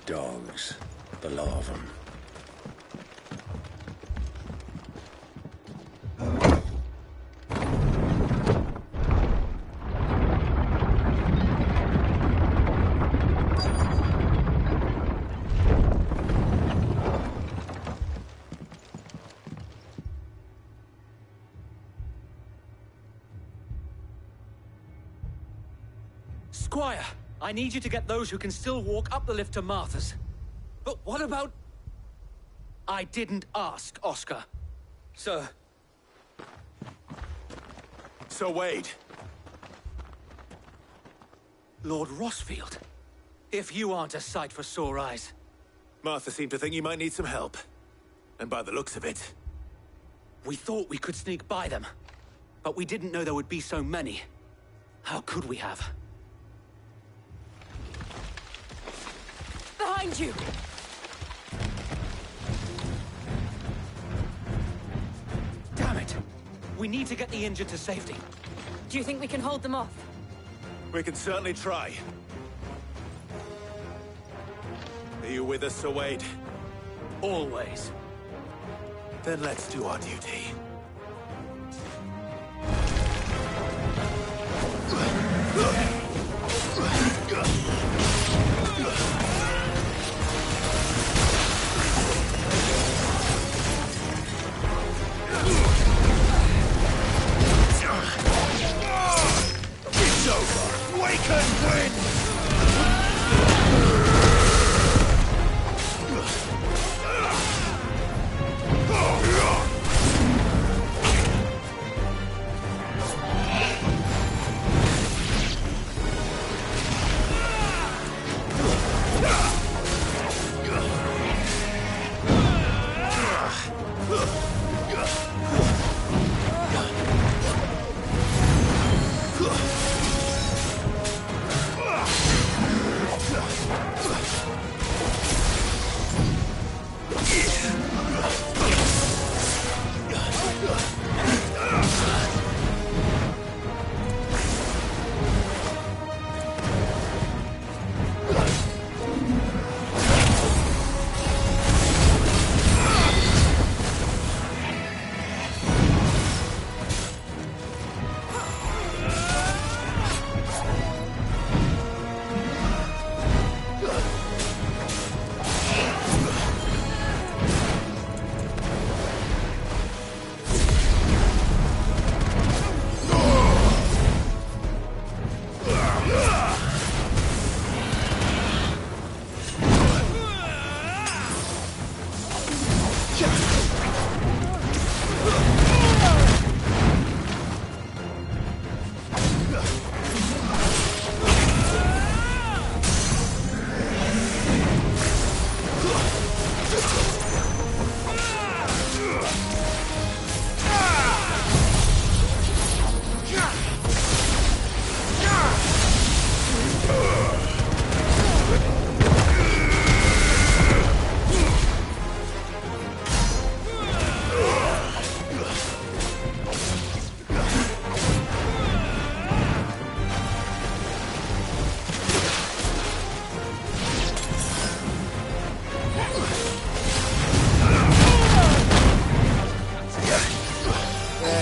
Dogs. The law of them. Squire, I need you to get those who can still walk up the lift to Martha's. But what about... I didn't ask, Oscar. Sir. Sir Wade. Lord Rossfield. If you aren't a sight for sore eyes. Martha seemed to think you might need some help. And by the looks of it... We thought we could sneak by them. But we didn't know there would be so many. How could we have? Behind you! Damn it! We need to get the injured to safety. Do you think we can hold them off? We can certainly try. Are you with us, Sir Wade? Always. Then let's do our duty. It's over! We can win!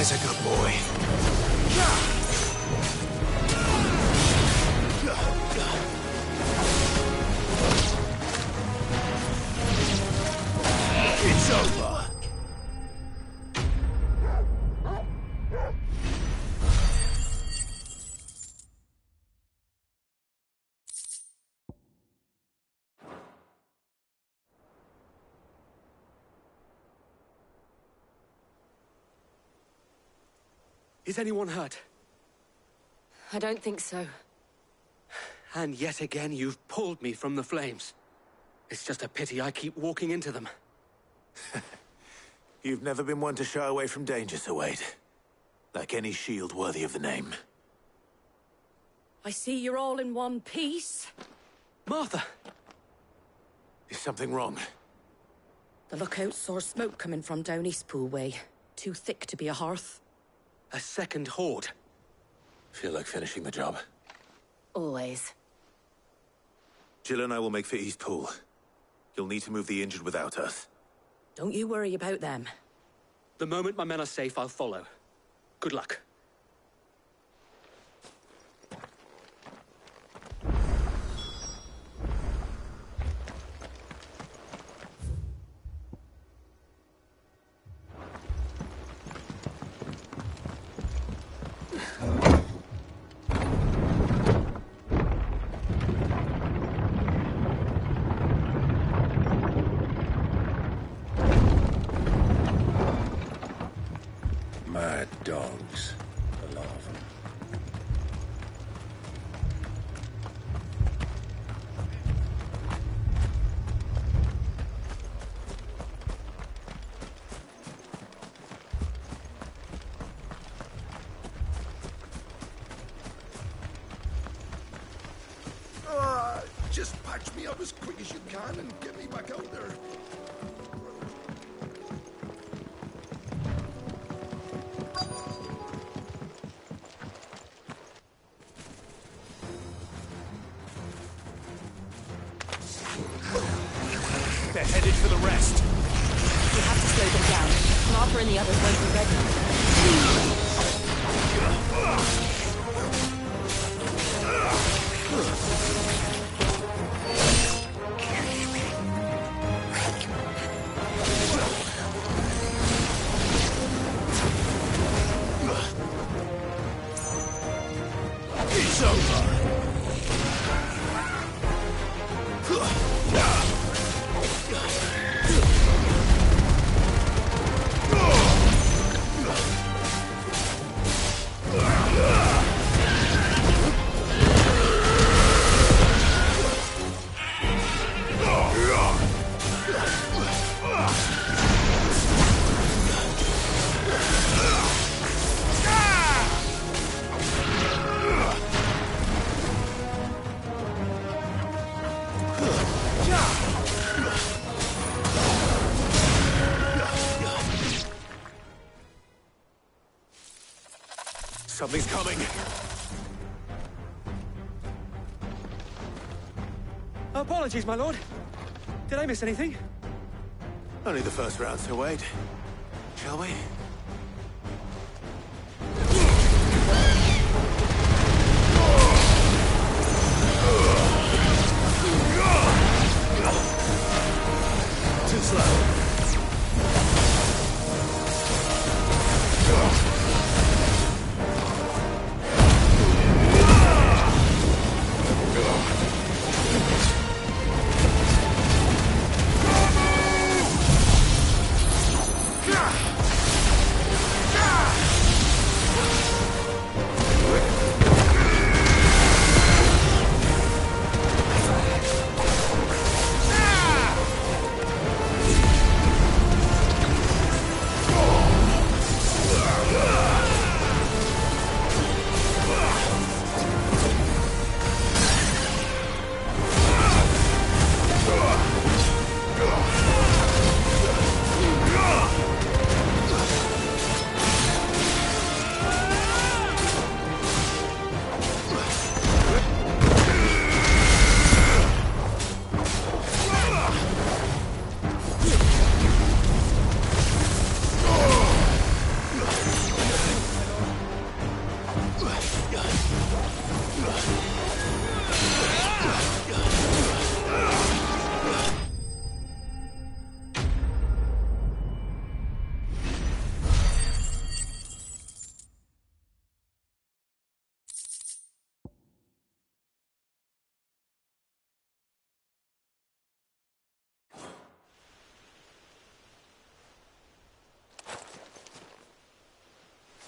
There's a good boy. It's over. Is anyone hurt? I don't think so. And yet again, you've pulled me from the flames. It's just a pity I keep walking into them. You've never been one to shy away from danger, Sir Wade. Like any shield worthy of the name. I see you're all in one piece. Martha! Is something wrong? The lookout saw smoke coming from down Eastpool way. Too thick to be a hearth. A second horde. Feel like finishing the job. Always. Jill and I will make for Eastpool. You'll need to move the injured without us. Don't you worry about them. The moment my men are safe, I'll follow. Good luck. Mad dogs. The lot of them. Just patch me up as quick as you can and get me back out there. They're headed for the rest. We have to slow them down. Martha and the others won't be ready. It's over. Something's coming. Apologies, my lord. Did I miss anything? Only the first round, so wait. Shall we? Too slow.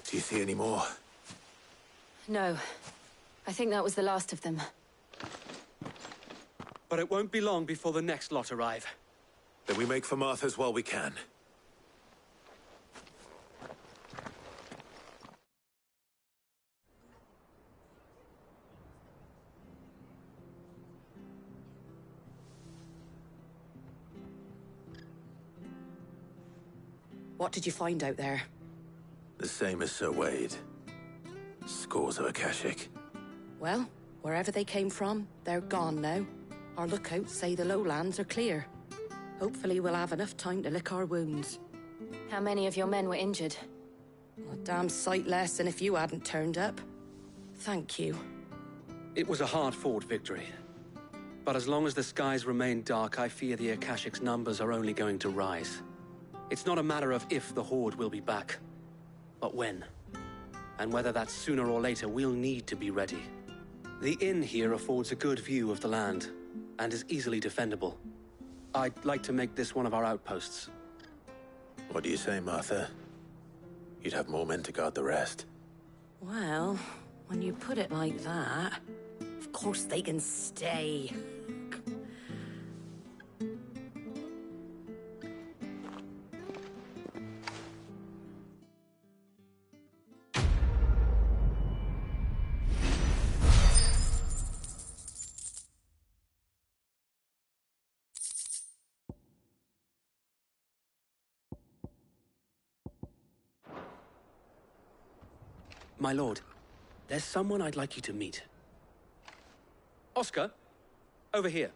Do you see any more? No. I think that was the last of them. But it won't be long before the next lot arrive. Then we make for Martha's while we can. What did you find out there? The same as Sir Wade. Scores of Akashic. Well, wherever they came from, they're gone now. Our lookouts say the lowlands are clear. Hopefully we'll have enough time to lick our wounds. How many of your men were injured? A damn sight less than if you hadn't turned up. Thank you. It was a hard-fought victory. But as long as the skies remain dark, I fear the Akashic's numbers are only going to rise. It's not a matter of if the Horde will be back, but when. And whether that's sooner or later, we'll need to be ready. The inn here affords a good view of the land, and is easily defendable. I'd like to make this one of our outposts. What do you say, Martha? You'd have more men to guard the rest. Well, when you put it like that, of course they can stay. My lord, there's someone I'd like you to meet. Oscar, over here.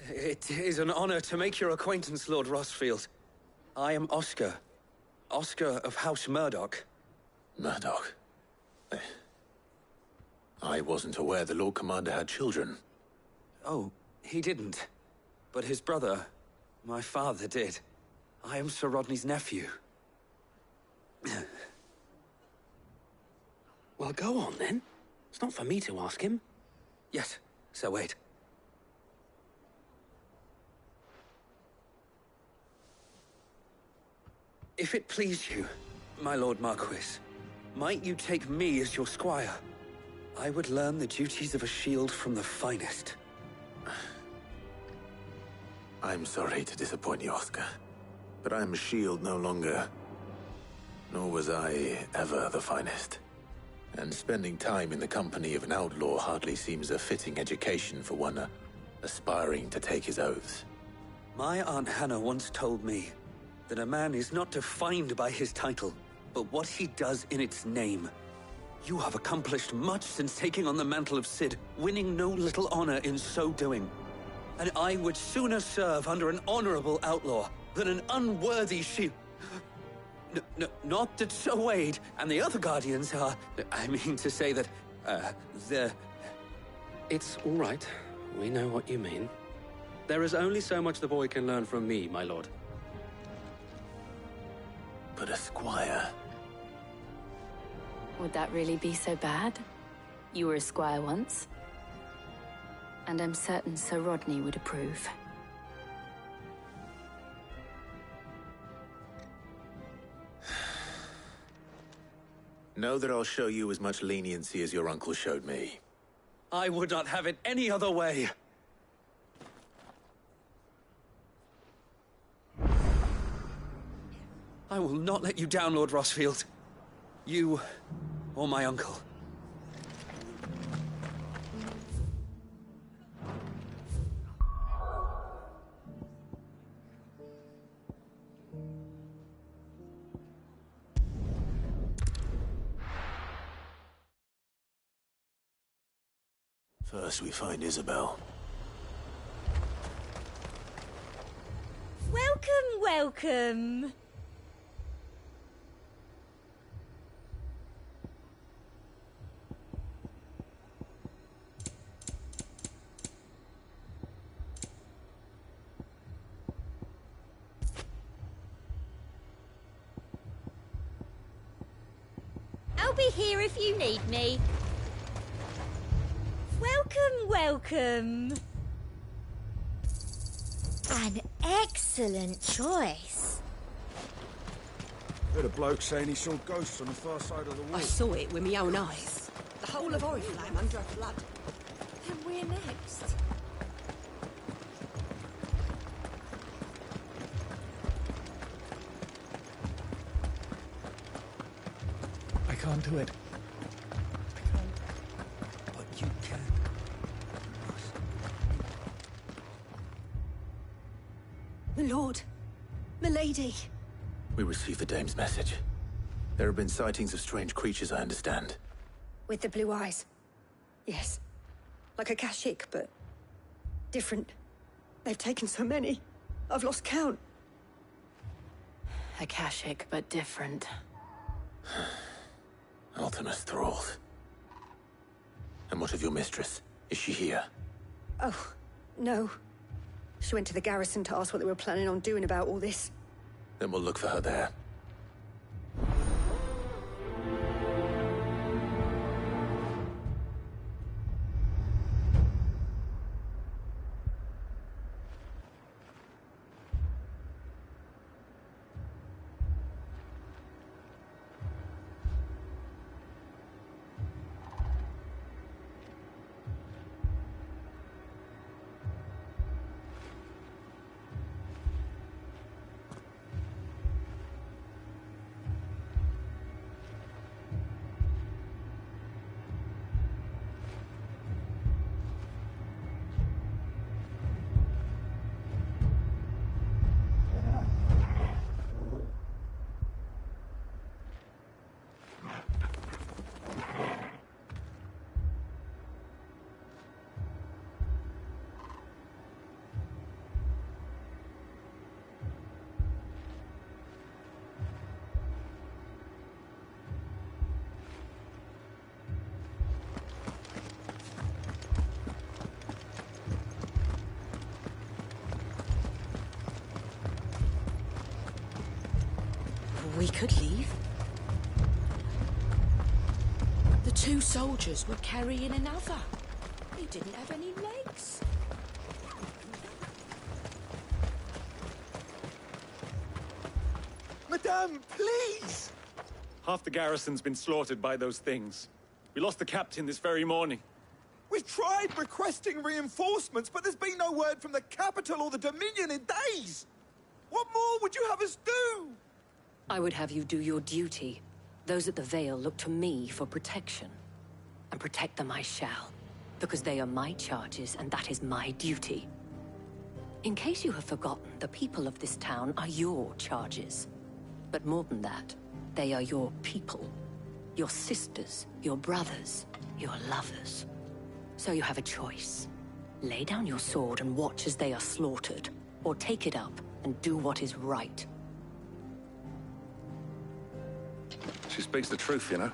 It is an honor to make your acquaintance, Lord Rosfield. I am Oscar. Oscar of House Murdoch. Murdoch? I wasn't aware the Lord Commander had children. Oh, he didn't. But his brother, my father, did. I am Sir Rodney's nephew. Well, go on then. It's not for me to ask him. Yes, Sir Wade. If it please you, my Lord Marquis, might you take me as your squire? I would learn the duties of a shield from the finest. I'm sorry to disappoint you, Oscar, but I'm a shield no longer. Nor was I ever the finest. And spending time in the company of an outlaw hardly seems a fitting education for one aspiring to take his oaths. My Aunt Hannah once told me that a man is not defined by his title, but what he does in its name. You have accomplished much since taking on the mantle of Cid, winning no little honor in so doing. And I would sooner serve under an honorable outlaw than an unworthy shield. Not that Sir Wade and the other Guardians are... I mean to say that, they're... It's all right. We know what you mean. There is only so much the boy can learn from me, my lord. But a squire... Would that really be so bad? You were a squire once. And I'm certain Sir Rodney would approve. Know that I'll show you as much leniency as your uncle showed me. I would not have it any other way. I will not let you down, Lord Rosfield. You, or my uncle. First we find Isabel. Welcome, welcome. I'll be here if you need me. Welcome, welcome. An excellent choice. Heard a bloke saying he saw ghosts on the far side of the wall. I saw it with my own eyes. The whole of Oriflamme under flood. And we're next. I can't do it. But you can. My lord, my lady. We received the dame's message. There have been sightings of strange creatures, I understand. With the blue eyes. Yes. Like a Kashyyyk, but different. They've taken so many. I've lost count. Akashic, but different. Ultimus thralls. And what of your mistress? Is she here? Oh, no. She went to the garrison to ask what they were planning on doing about all this. Then we'll look for her there. We could leave. The two soldiers were carrying another. He didn't have any legs. Madame, please! Half the garrison's been slaughtered by those things. We lost the captain this very morning. We've tried requesting reinforcements, but there's been no word from the capital or the Dominion in days! What more would you have us do? I would have you do your duty. Those at the Vale look to me for protection. And protect them I shall. Because they are my charges, and that is my duty. In case you have forgotten, the people of this town are your charges. But more than that, they are your people. Your sisters, your brothers, your lovers. So you have a choice. Lay down your sword and watch as they are slaughtered, or take it up and do what is right. She speaks the truth, you know.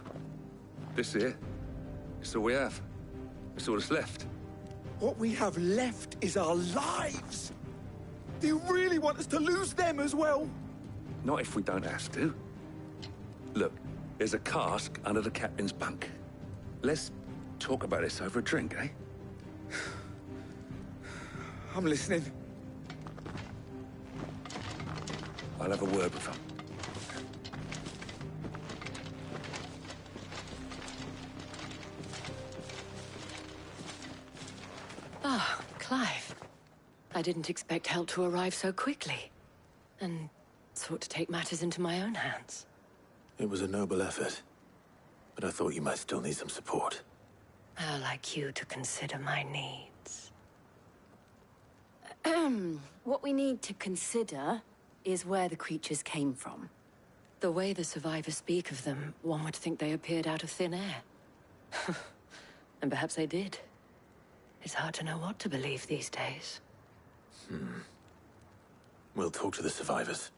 This here, it's all we have. It's all that's left. What we have left is our lives! Do you really want us to lose them as well? Not if we don't have to. Look, there's a cask under the captain's bunk. Let's talk about this over a drink, eh? I'm listening. I'll have a word with him. Ah, Clive. I didn't expect help to arrive so quickly. And sought to take matters into my own hands. It was a noble effort. But I thought you might still need some support. How like you to consider my needs. What we need to consider is where the creatures came from. The way the survivors speak of them, one would think they appeared out of thin air. And perhaps they did. It's hard to know what to believe these days. We'll talk to the survivors.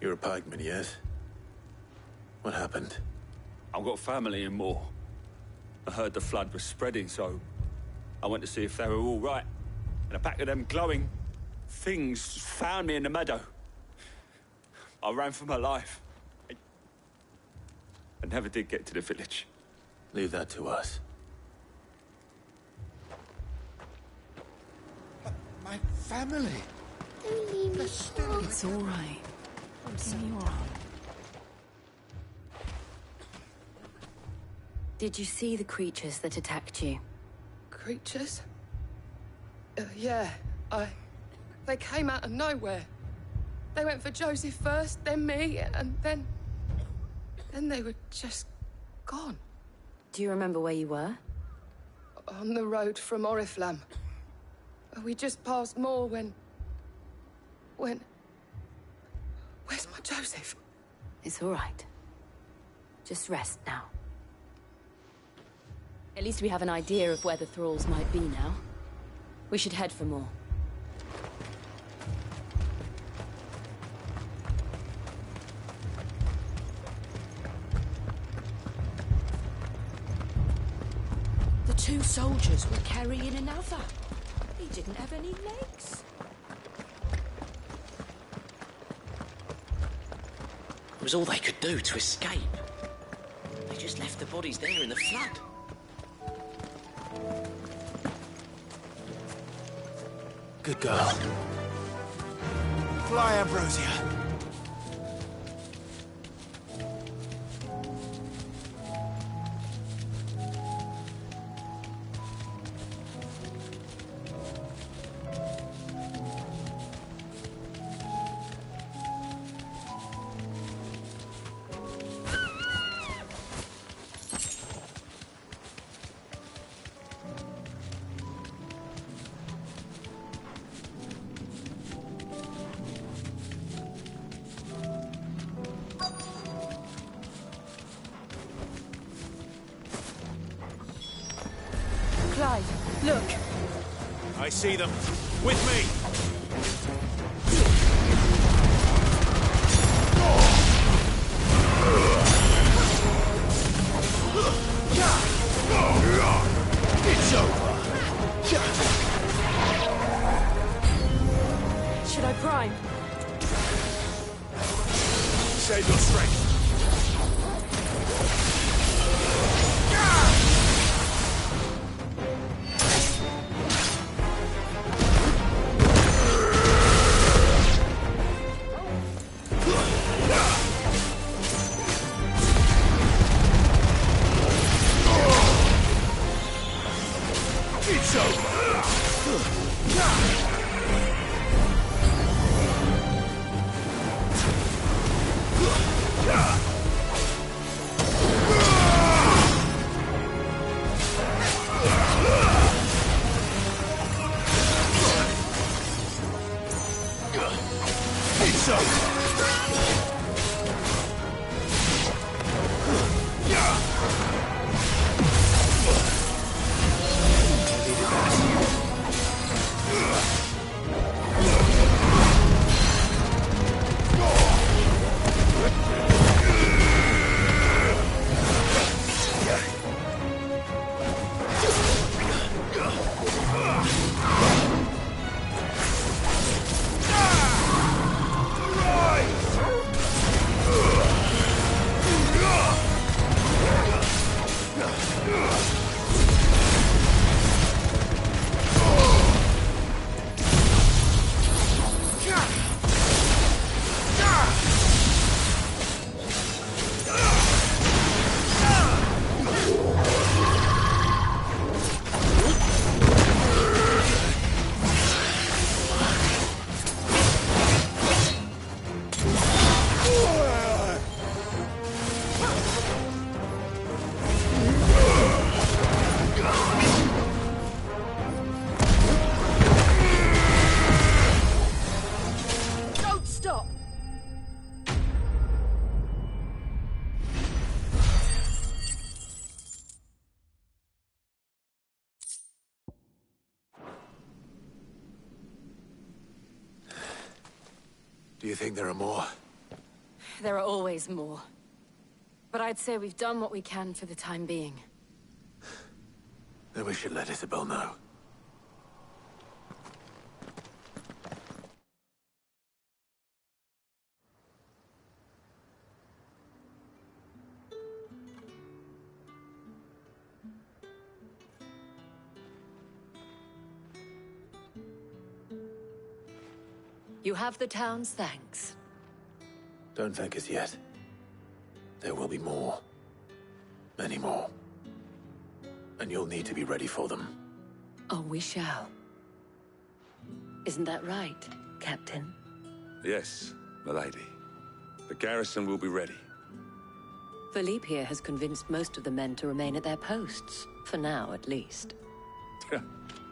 You're a pikeman, yes? What happened? I've got family in Moor. I heard the flood was spreading, so I went to see if they were all right. And a pack of them glowing things found me in the meadow. I ran for my life. I never did get to the village. Leave that to us. My family. It's all right. Continue on. Did you see the creatures that attacked you? Creatures? Yeah, They came out of nowhere. They went for Joseph first, then me, and then they were just gone. Do you remember where you were? On the road from Oriflamme. We just passed Moor when... Where's my Joseph? It's all right. Just rest now. At least we have an idea of where the thralls might be now. We should head for more. The two soldiers were carrying another. He didn't have any legs. It was all they could do to escape. They just left the bodies there in the flood. Good girl. Fly, Ambrosia. Clive, look. I see them. With me! It's over! Should I prime? Save your strength. It's over! It's over! Do you think there are more? There are always more. But I'd say we've done what we can for the time being. Then we should let Isabel know. You have the town's thanks. Don't thank us yet. There will be more. Many more. And you'll need to be ready for them. Oh, we shall. Isn't that right, Captain? Yes, milady. The garrison will be ready. Philippe here has convinced most of the men to remain at their posts. For now, at least.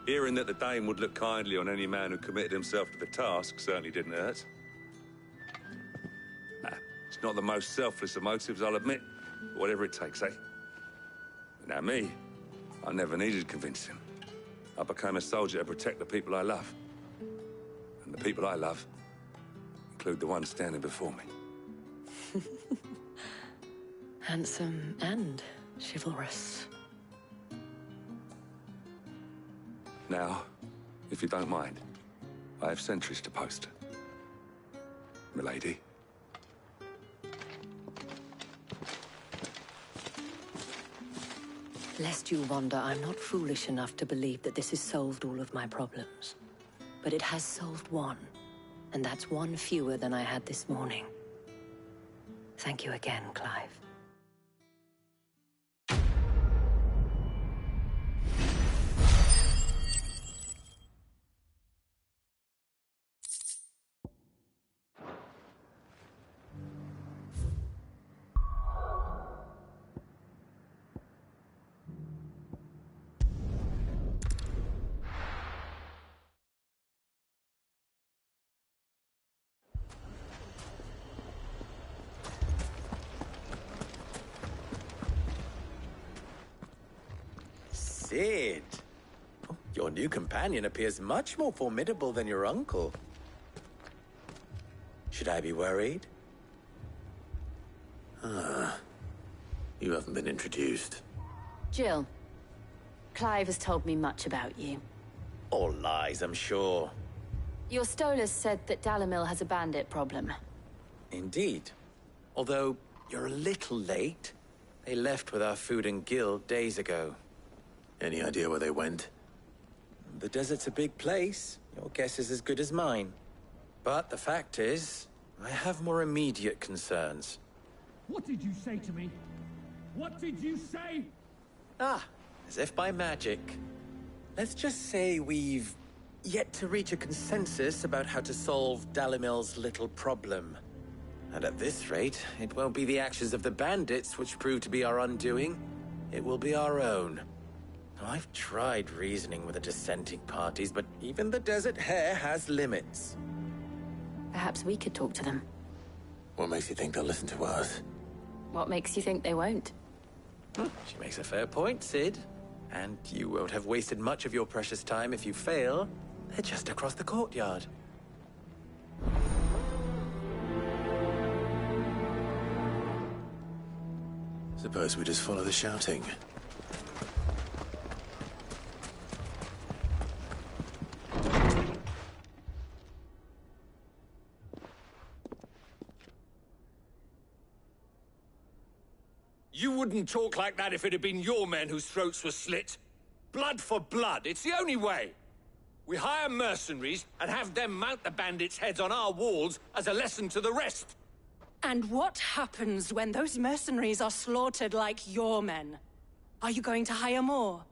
Hearing that the Dane would look kindly on any man who committed himself to the task certainly didn't hurt. It's not the most selfless of motives, I'll admit. But whatever it takes, eh? Now me, I never needed convincing. I became a soldier to protect the people I love. And the people I love include the ones standing before me. Handsome and chivalrous. Now, if you don't mind, I have sentries to post. Milady. Lest you wonder, I'm not foolish enough to believe that this has solved all of my problems. But it has solved one, and that's one fewer than I had this morning. Thank you again, Clive. Cid! Your new companion appears much more formidable than your uncle. Should I be worried? You haven't been introduced. Jill. Clive has told me much about you. All lies, I'm sure. Your Stolas said that Dalimil has a bandit problem. Indeed. Although, you're a little late. They left with our food and guild days ago. Any idea where they went? The desert's a big place. Your guess is as good as mine. But the fact is, I have more immediate concerns. What did you say to me? What did you say? As if by magic. Let's just say we've yet to reach a consensus about how to solve Dalimil's little problem. And at this rate, it won't be the actions of the bandits which prove to be our undoing. It will be our own. I've tried reasoning with the dissenting parties, but even the Desert Hare has limits. Perhaps we could talk to them. What makes you think they'll listen to us? What makes you think they won't? She makes a fair point, Cid. And you won't have wasted much of your precious time if you fail. They're just across the courtyard. Suppose we just follow the shouting. You wouldn't talk like that if it had been your men whose throats were slit. Blood for blood, it's the only way. We hire mercenaries and have them mount the bandits' heads on our walls as a lesson to the rest. And what happens when those mercenaries are slaughtered like your men? Are you going to hire more?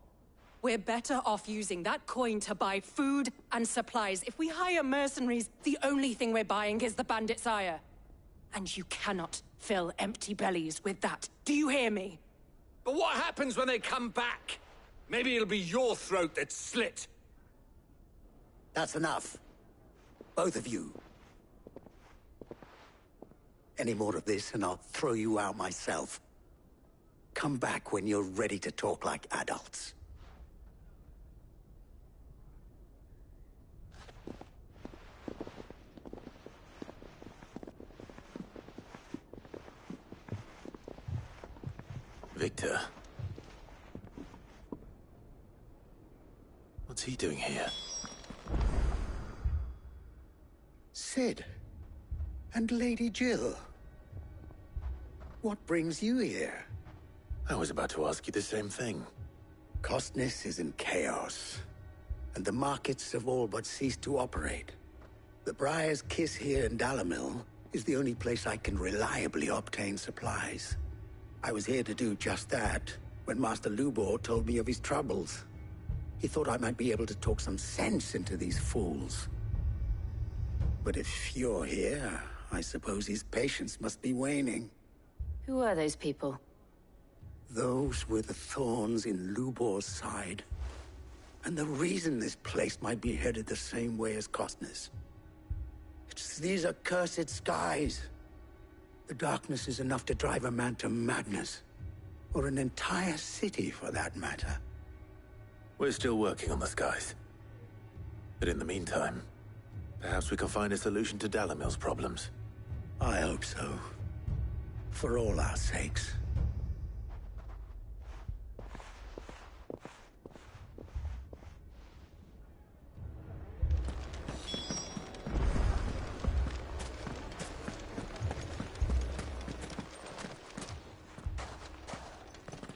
We're better off using that coin to buy food and supplies. If we hire mercenaries, the only thing we're buying is the bandits' ire. And you cannot fill empty bellies with that. Do you hear me? But what happens when they come back? Maybe it'll be your throat that's slit. That's enough. Both of you. Any more of this and I'll throw you out myself. Come back when you're ready to talk like adults. Victor. What's he doing here? Cid. And Lady Jill. What brings you here? I was about to ask you the same thing. Costness is in chaos, and the markets have all but ceased to operate. The Briar's Kiss here in Dalimil is the only place I can reliably obtain supplies. I was here to do just that when Master Lubor told me of his troubles. He thought I might be able to talk some sense into these fools. But if you're here, I suppose his patience must be waning. Who are those people? Those were the thorns in Lubor's side. And the reason this place might be headed the same way as Costner's. It's these accursed skies. The darkness is enough to drive a man to madness. Or an entire city, for that matter. We're still working on the skies. But in the meantime, perhaps we can find a solution to Dalimil's problems. I hope so. For all our sakes.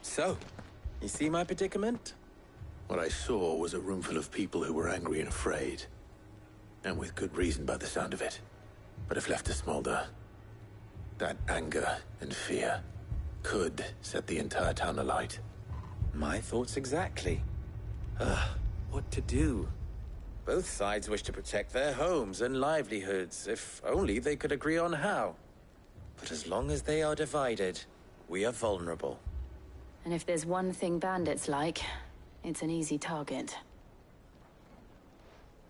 So, you see my predicament? What I saw was a room full of people who were angry and afraid. And with good reason by the sound of it. But if left to smolder, that anger and fear could set the entire town alight. My thoughts exactly. What to do? Both sides wish to protect their homes and livelihoods, if only they could agree on how. But as long as they are divided, we are vulnerable. And if there's one thing bandits like, it's an easy target.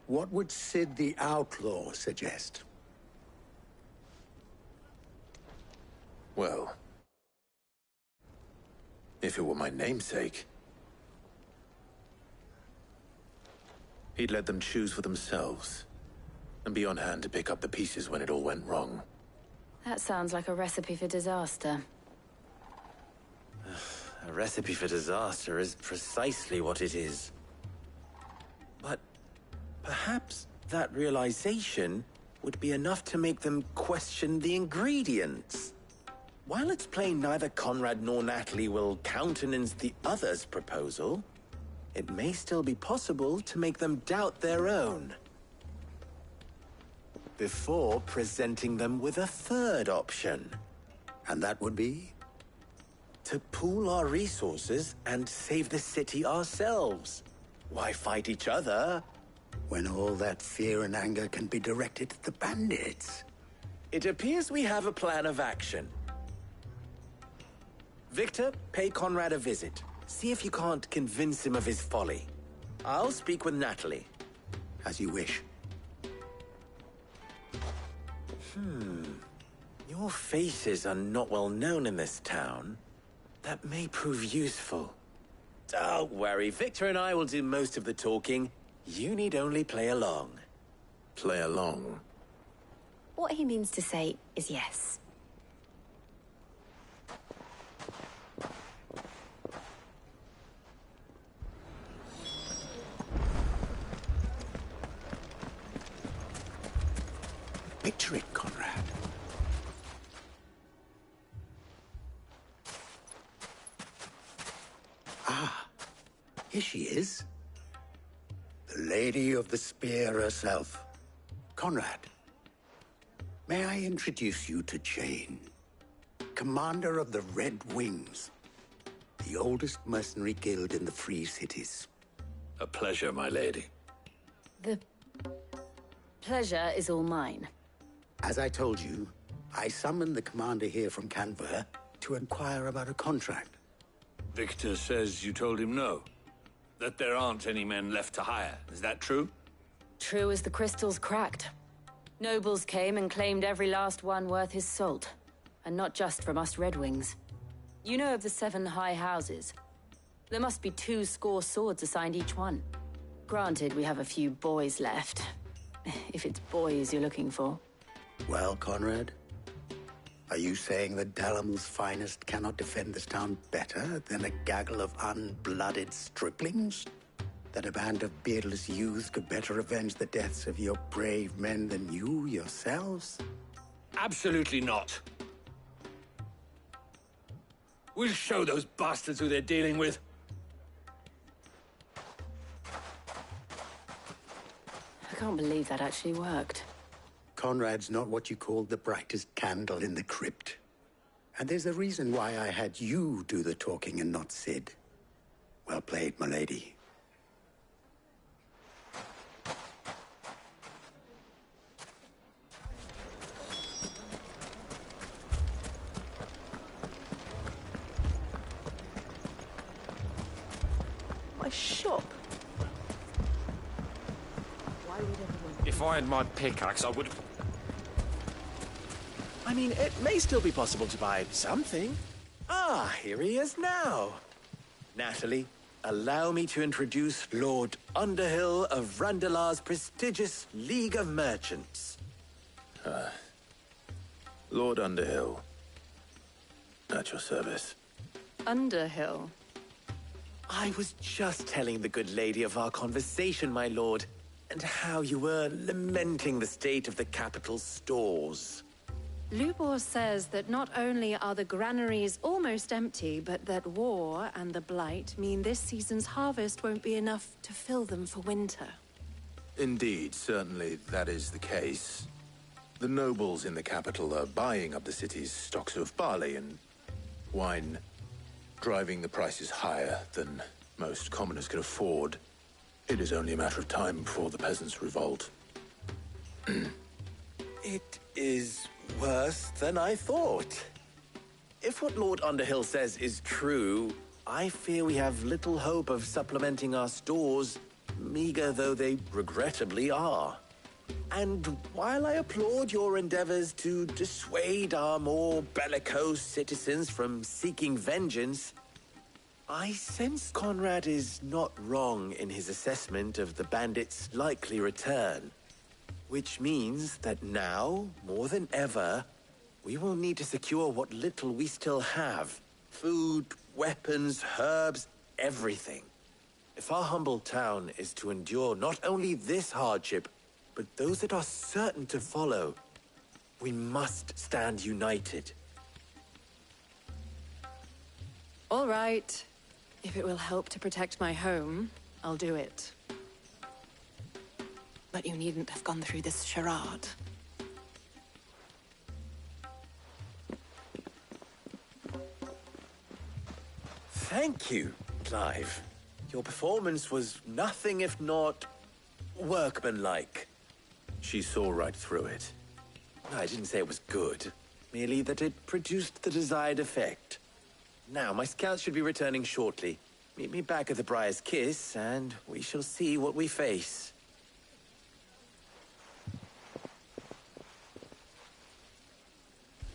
What would Sid the Outlaw suggest? Well, if it were my namesake, he'd let them choose for themselves and be on hand to pick up the pieces when it all went wrong. That sounds like a recipe for disaster. A recipe for disaster is precisely what it is. But perhaps that realization would be enough to make them question the ingredients. While it's plain neither Conrad nor Natalie will countenance the other's proposal, it may still be possible to make them doubt their own. Before presenting them with a third option. And that would be? To pool our resources and save the city ourselves. Why fight each other? When all that fear and anger can be directed at the bandits. It appears we have a plan of action. Victor, pay Conrad a visit. See if you can't convince him of his folly. I'll speak with Natalie. As you wish. Your faces are not well known in this town. That may prove useful. Don't worry, Victor and I will do most of the talking. You need only play along. Play along? What he means to say is yes. Picture it, Conrad. Ah, here she is. The Lady of the Spear herself. Conrad, may I introduce you to Jane, commander of the Red Wings, the oldest mercenary guild in the Free Cities. A pleasure, my lady. The pleasure is all mine. As I told you, I summoned the commander here from Canver to inquire about a contract. Victor says you told him no. That there aren't any men left to hire. Is that true? True as the crystals cracked. Nobles came and claimed every last one worth his salt. And not just from us Red Wings. You know of the 7 high houses. There must be 2 swords assigned each one. Granted, we have a few boys left. If it's boys you're looking for. Well, Conrad, are you saying that Dalimil's finest cannot defend this town better than a gaggle of unblooded striplings? That a band of beardless youths could better avenge the deaths of your brave men than you yourselves? Absolutely not. We'll show those bastards who they're dealing with. I can't believe that actually worked. Conrad's not what you called the brightest candle in the crypt. And there's a reason why I had you do the talking and not Sid. Well played, my lady. my shop. Why would everyone... If I had my pickaxe, I would... I mean, it may still be possible to buy something. Ah, here he is now. Natalie, allow me to introduce Lord Underhill of Randalar's prestigious League of Merchants. Lord Underhill. At your service. Underhill? I was just telling the good lady of our conversation, my lord, and how you were lamenting the state of the capital's stores. Lubor says that not only are the granaries almost empty, but that war and the Blight mean this season's harvest won't be enough to fill them for winter. Indeed, certainly that is the case. The nobles in the capital are buying up the city's stocks of barley and wine, driving the prices higher than most commoners can afford. It is only a matter of time before the peasants revolt. It is worse than I thought. If what Lord Underhill says is true, I fear we have little hope of supplementing our stores, meager though they regrettably are. And while I applaud your endeavors to dissuade our more bellicose citizens from seeking vengeance, I sense Conrad is not wrong in his assessment of the bandits' likely return. Which means that now, more than ever, we will need to secure what little we still have. Food, weapons, herbs, everything. If our humble town is to endure not only this hardship, but those that are certain to follow, we must stand united. All right. If it will help to protect my home, I'll do it. But you needn't have gone through this charade. Thank you, Clive. Your performance was nothing if not workmanlike. She saw right through it. I didn't say it was good, merely that it produced the desired effect. Now, my scouts should be returning shortly. Meet me back at the Briar's Kiss, and we shall see what we face.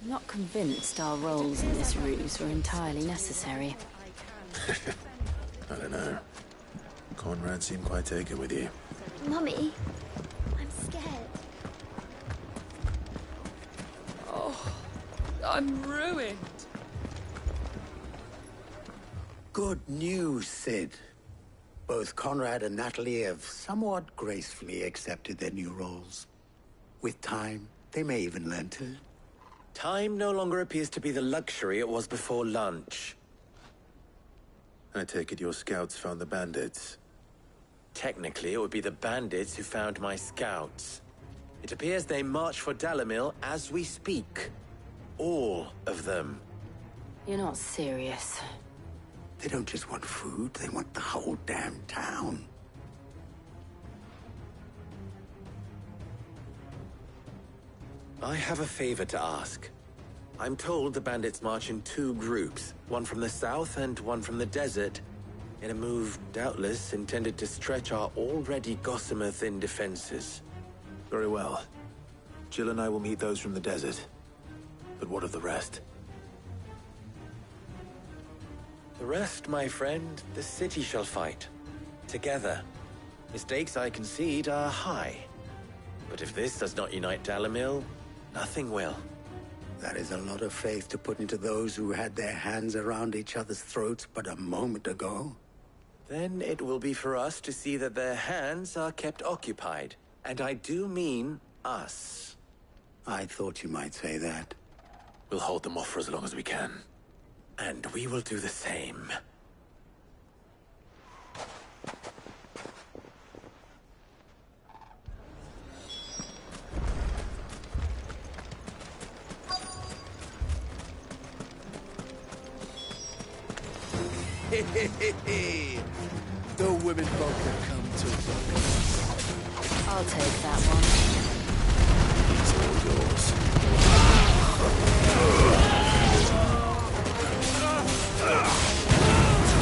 I'm not convinced our roles in this ruse were entirely necessary. I don't know. Conrad seemed quite taken with you. Mummy, I'm scared. Oh, I'm ruined. Good news, Sid. Both Conrad and Natalie have somewhat gracefully accepted their new roles. With time, they may even learn to... Time no longer appears to be the luxury it was before lunch. I take it your scouts found the bandits. Technically, it would be the bandits who found my scouts. It appears they march for Dalimil as we speak. All of them. You're not serious. They don't just want food, they want the whole damn town. I have a favor to ask. I'm told the bandits march in two groups, one from the south and one from the desert, in a move doubtless intended to stretch our already gossamer-thin defenses. Very well. Jill and I will meet those from the desert. But what of the rest? The rest, my friend, the city shall fight. Together. The stakes, I concede, are high. But if this does not unite Dalimil, nothing will. That is a lot of faith to put into those who had their hands around each other's throats but a moment ago. Then it will be for us to see that their hands are kept occupied. And I do mean us. I thought you might say that. We'll hold them off for as long as we can. And we will do the same. The women folk have come to look. I'll take that one. It's all yours.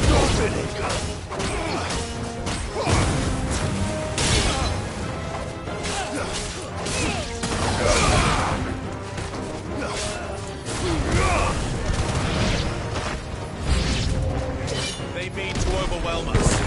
You're finished. speed to overwhelm us.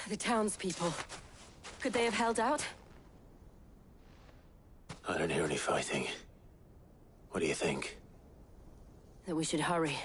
The townspeople. Could they have held out? I don't hear any fighting. What do you think? That we should hurry.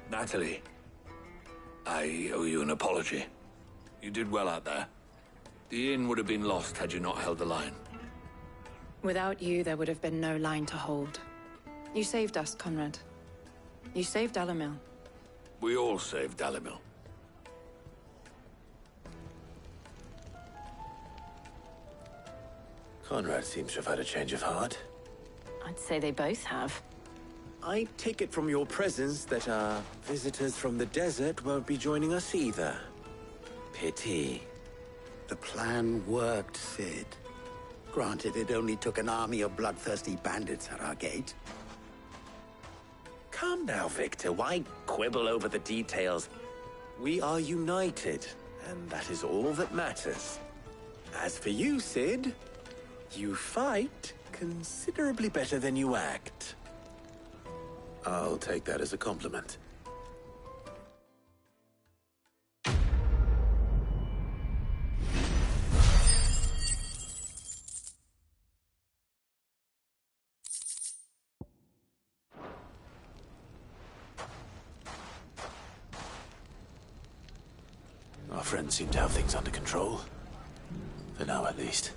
Natalie, I owe you an apology. You did well out there. The inn would have been lost had you not held the line. Without you, there would have been no line to hold. You saved us, Conrad. You saved Dalimil. We all saved Dalimil. Conrad seems to have had a change of heart. I'd say they both have. I take it from your presence that our visitors from the desert won't be joining us either. Pity. The plan worked, Sid. Granted, it only took an army of bloodthirsty bandits at our gate. Come now, Victor. Why quibble over the details? We are united, and that is all that matters. As for you, Sid, you fight considerably better than you act. I'll take that as a compliment. Our friends seem to have things under control. For now, at least.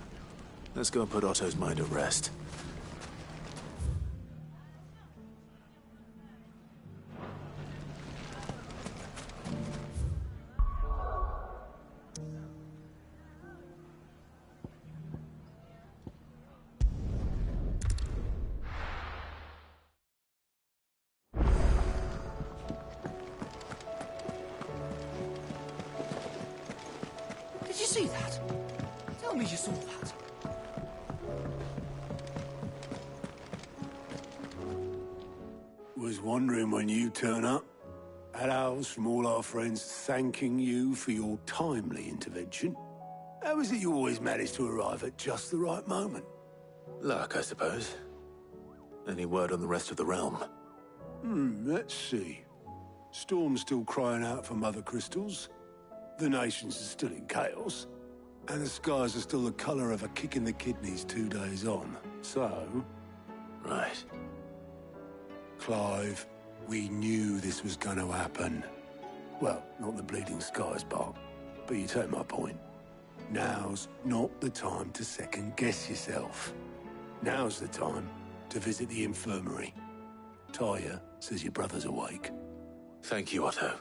Let's go and put Otto's mind at rest. Did you see that? Tell me you saw that. Was wondering when you turn up. Had owls from all our friends thanking you for your timely intervention. How is it you always manage to arrive at just the right moment? Luck, I suppose. Any word on the rest of the realm? Let's see. Storm's still crying out for Mother Crystals. The nations are still in chaos, and the skies are still the colour of a kick in the kidneys 2 days on. So... Right. Clive, we knew this was going to happen. Well, not the bleeding skies part, but you take my point. Now's not the time to second-guess yourself. Now's the time to visit the infirmary. Tyr says your brother's awake. Thank you, Otto.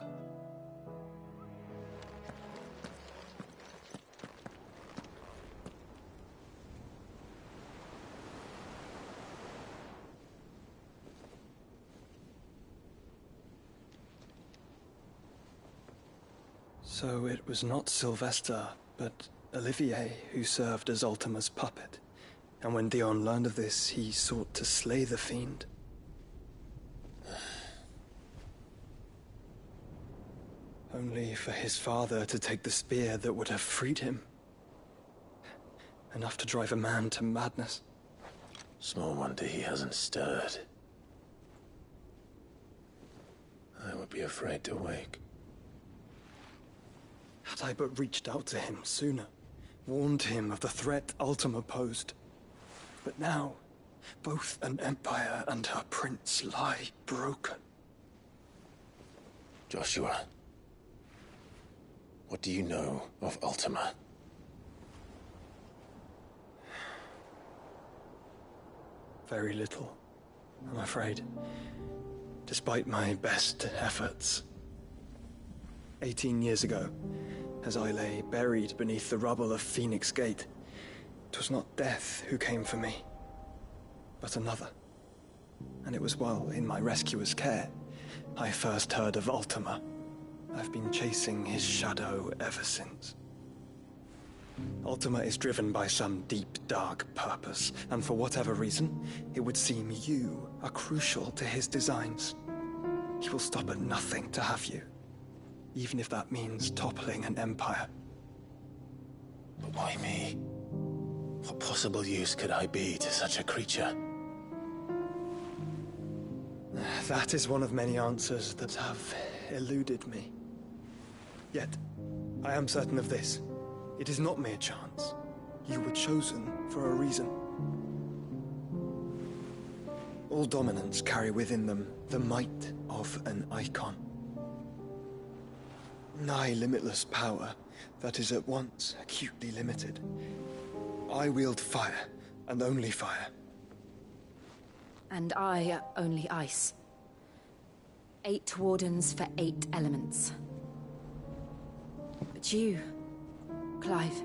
So it was not Sylvester, but Olivier who served as Ultima's puppet. And when Dion learned of this, he sought to slay the fiend. Only for his father to take the spear that would have freed him. Enough to drive a man to madness. Small wonder he hasn't stirred. I would be afraid to wake. Had I but reached out to him sooner, warned him of the threat Ultima posed. But now, both an empire and her prince lie broken. Joshua, what do you know of Ultima? Very little, I'm afraid. Despite my best efforts. 18 years ago, as I lay buried beneath the rubble of Phoenix Gate, it was not death who came for me, but another. And it was while in my rescuer's care, I first heard of Ultima. I've been chasing his shadow ever since. Ultima is driven by some deep, dark purpose, and for whatever reason, it would seem you are crucial to his designs. He will stop at nothing to have you, even if that means toppling an empire. But why me? What possible use could I be to such a creature? That is one of many answers that have eluded me. Yet, I am certain of this. It is not mere chance. You were chosen for a reason. All dominants carry within them the might of an icon. Nigh limitless power that is at once acutely limited. I wield fire, and only fire. And I only ice. 8 wardens for 8 elements. But you, Clive.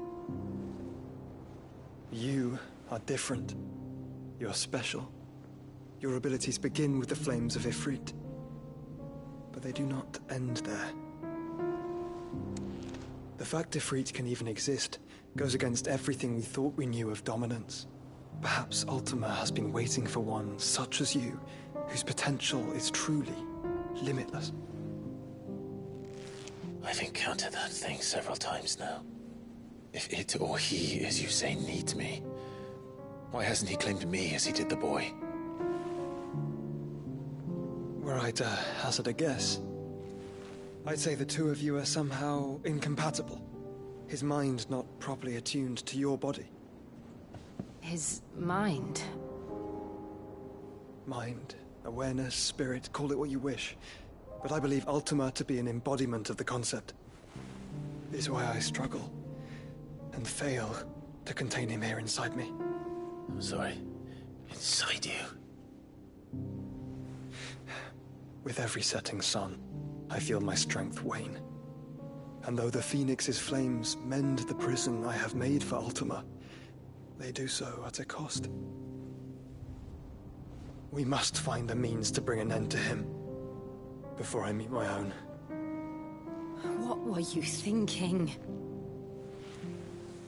You are different. You're special. Your abilities begin with the flames of Ifrit. But they do not end there. The fact Ifrit can even exist goes against everything we thought we knew of dominance. Perhaps Ultima has been waiting for one such as you, whose potential is truly limitless. I've encountered that thing several times now. If it or he, as you say, needs me, why hasn't he claimed me as he did the boy? Were I to hazard a guess, I'd say the two of you are somehow incompatible. His mind not properly attuned to your body. His mind? Mind, awareness, spirit, call it what you wish. But I believe Ultima to be an embodiment of the concept. It is why I struggle and fail to contain him here inside me. I'm sorry. Inside you? With every setting sun, I feel my strength wane. And though the Phoenix's flames mend the prison I have made for Ultima, they do so at a cost. We must find a means to bring an end to him before I meet my own. What were you thinking?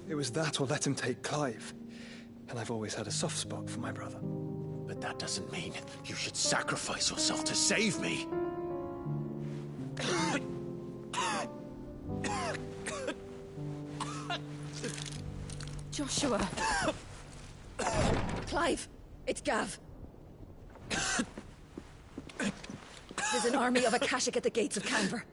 It was that or let him take Clive. And I've always had a soft spot for my brother. But that doesn't mean you should sacrifice yourself to save me. Joshua! Clive! It's Gav! There's an army of Akashic at the gates of Canver.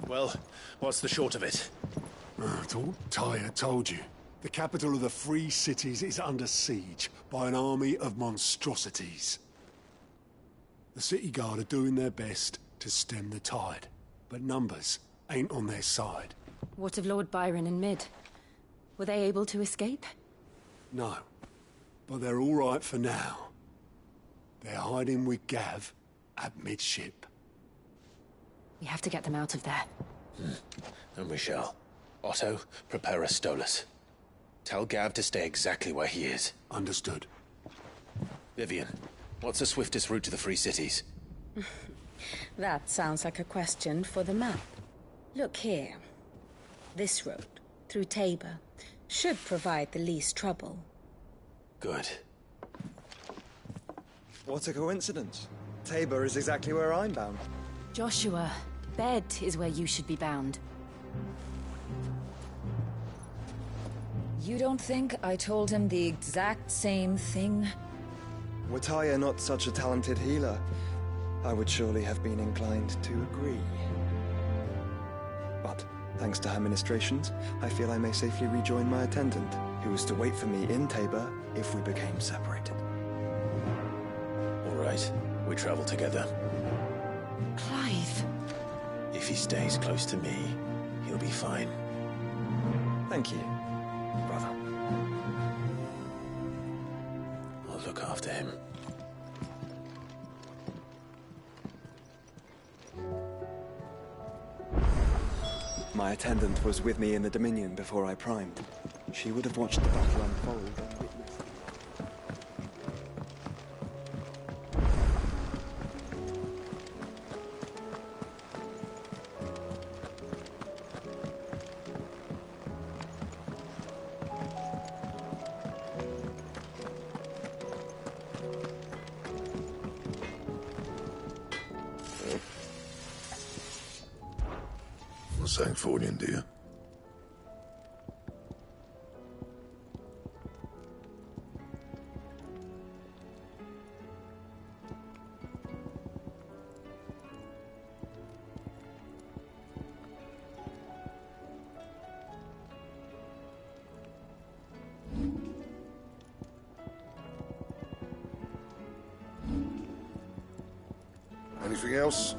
Well, what's the short of it? I thought Tyr told you. The capital of the Free Cities is under siege by an army of monstrosities. The city guard are doing their best to stem the tide, but numbers ain't on their side. What of Lord Byron and Mid? Were they able to escape? No, but they're all right for now. They're hiding with Gav at midship. We have to get them out of there. And we shall. Otto, prepare a Stolas. Tell Gav to stay exactly where he is. Understood. Vivian, what's the swiftest route to the Free Cities? That sounds like a question for the map. Look here. This road, through Tabor, should provide the least trouble. Good. What a coincidence. Tabor is exactly where I'm bound. Joshua, Bed is where you should be bound. You don't think I told him the exact same thing? Were Tyr not such a talented healer, I would surely have been inclined to agree. But, thanks to her ministrations, I feel I may safely rejoin my attendant, who is to wait for me in Tabor if we became separated. All right, we travel together. Clive. If he stays close to me, he'll be fine. Thank you, brother. I'll look after him. My attendant was with me in the Dominion before I primed. She would have watched the battle unfold and witnessed. Sancfordian, dear. Anything else?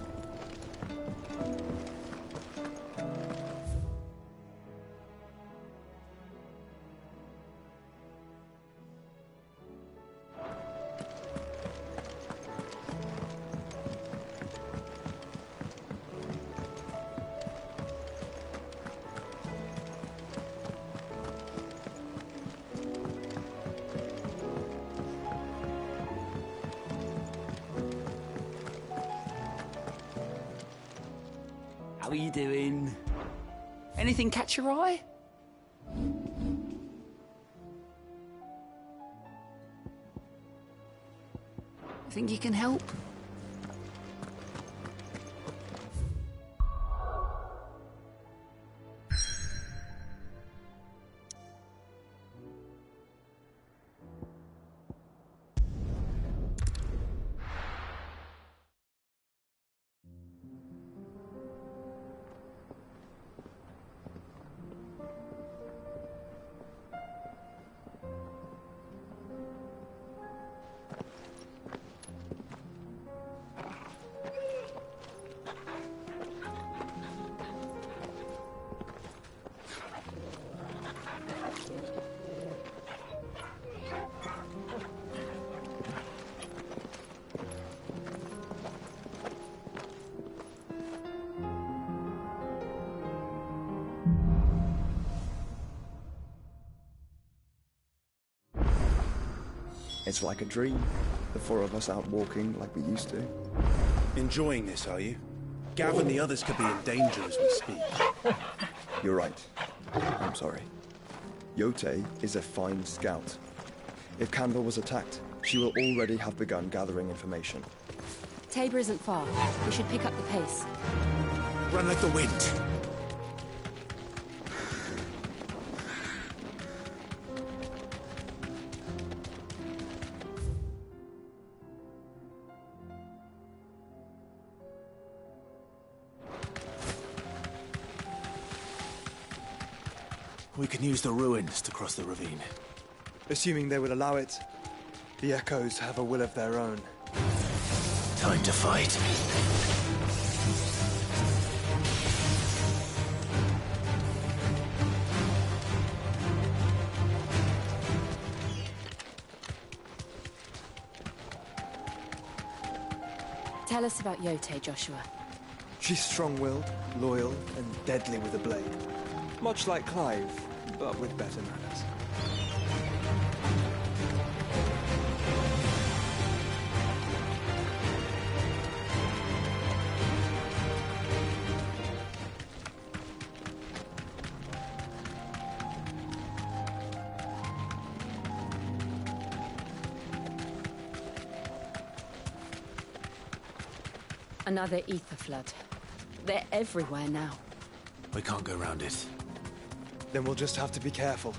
How are you doing? Anything catch your eye? Think you can help? It's like a dream. The four of us out walking like we used to. Enjoying this, are you? Gav and the others could be in danger as we speak. You're right. I'm sorry. Yote is a fine scout. If Canville was attacked, she will already have begun gathering information. Tabor isn't far. We should pick up the pace. Run like the wind. We can use the ruins to cross the ravine. Assuming they will allow it, the Echoes have a will of their own. Time to fight. Tell us about Yote, Joshua. She's strong-willed, loyal, and deadly with a blade. Much like Clive, but with better manners. Another ether flood. They're everywhere now. We can't go round it. Then we'll just have to be careful.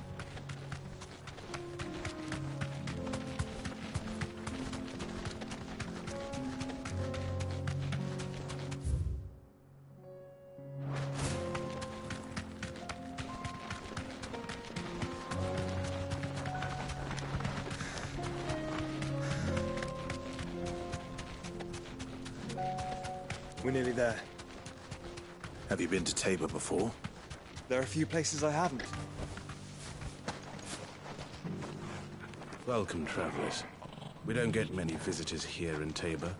We're nearly there. Have you been to Tabor before? There are a few places I haven't. Welcome, travelers. We don't get many visitors here in Tabor.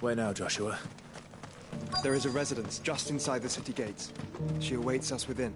Where now, Joshua? There is a residence just inside the city gates. She awaits us within.